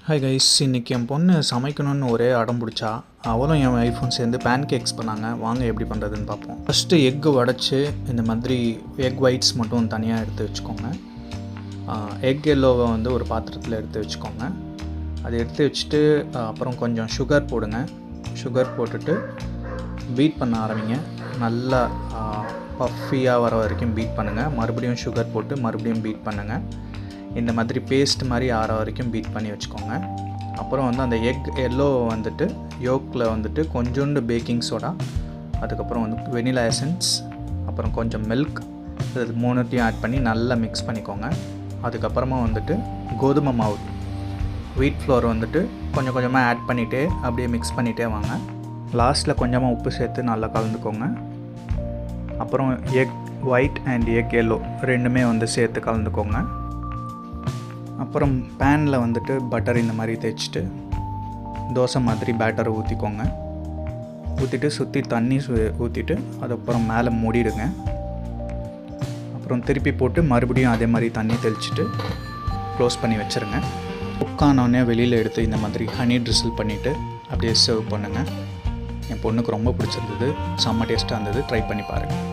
Hi guys, இன்றைக்கி என் பொண்ணு சமைக்கணும்னு ஒரே அடம் பிடிச்சா. அவளும் என் ஒய்ஃபும் சேர்ந்து பேன் கேக்ஸ் பண்ணாங்க. வாங்க எப்படி பண்ணுறதுன்னு பார்ப்போம். ஃபஸ்ட்டு எக்கு உடச்சி இந்த மாதிரி எக் ஒயிட்ஸ் மட்டும் தனியாக எடுத்து வச்சுக்கோங்க. எக் எல்லோவை வந்து ஒரு பாத்திரத்தில் எடுத்து வச்சுக்கோங்க. அதை எடுத்து வச்சுட்டு அப்புறம் கொஞ்சம் சுகர் போடுங்க. சுகர் போட்டுட்டு பீட் பண்ண ஆரம்பிங்க. நல்லா பஃபியாக வர வரைக்கும் பீட் பண்ணுங்கள். மறுபடியும் சுகர் போட்டு மறுபடியும் பீட் பண்ணுங்கள். இந்த மாதிரி பேஸ்ட் மாதிரி ஆற வரைக்கும் பீட் பண்ணி வச்சுக்கோங்க. அப்புறம் வந்து அந்த எக் எல்லோ வந்துட்டு யோக்கில் வந்துட்டு கொஞ்சோண்டு பேக்கிங் சோடா, அதுக்கப்புறம் வந்து வெனிலா எசன்ஸ், அப்புறம் கொஞ்சம் மில்க், இது மூணுத்தையும் ஆட் பண்ணி நல்லா மிக்ஸ் பண்ணிக்கோங்க. அதுக்கப்புறமா வந்துட்டு கோதுமை மாவு, வீட் ஃப்ளோர் வந்துட்டு கொஞ்சம் கொஞ்சமாக ஆட் பண்ணிகிட்டே அப்படியே மிக்ஸ் பண்ணிகிட்டே வாங்க. லாஸ்ட்டில் கொஞ்சமாக உப்பு சேர்த்து நல்லா கலந்துக்கோங்க. அப்புறம் egg white and egg yellow ரெண்டுமே வந்து சேர்த்து கலந்துக்கோங்க. அப்புறம் பேனில் வந்துட்டு பட்டர் இந்த மாதிரி தேய்ச்சிட்டு தோசை மாதிரி பேட்டரை ஊற்றிக்கோங்க. ஊற்றிட்டு சுற்றி தண்ணி ஊற்றிட்டு அதுக்கப்புறம் மேலே மூடிடுங்க. அப்புறம் திருப்பி போட்டு மறுபடியும் அதே மாதிரி தண்ணி தெளிச்சிட்டு க்ளோஸ் பண்ணி வச்சுருங்க. குக் ஆனோடனே வெளியில் எடுத்து இந்த மாதிரி ஹனி ட்ரிசில் பண்ணிவிட்டு அப்படியே சர்வ் பண்ணுங்கள். என் பொண்ணுக்கு ரொம்ப பிடிச்சிருந்தது, செம்ம டேஸ்ட்டாக இருந்தது. ட்ரை பண்ணி பாருங்கள்.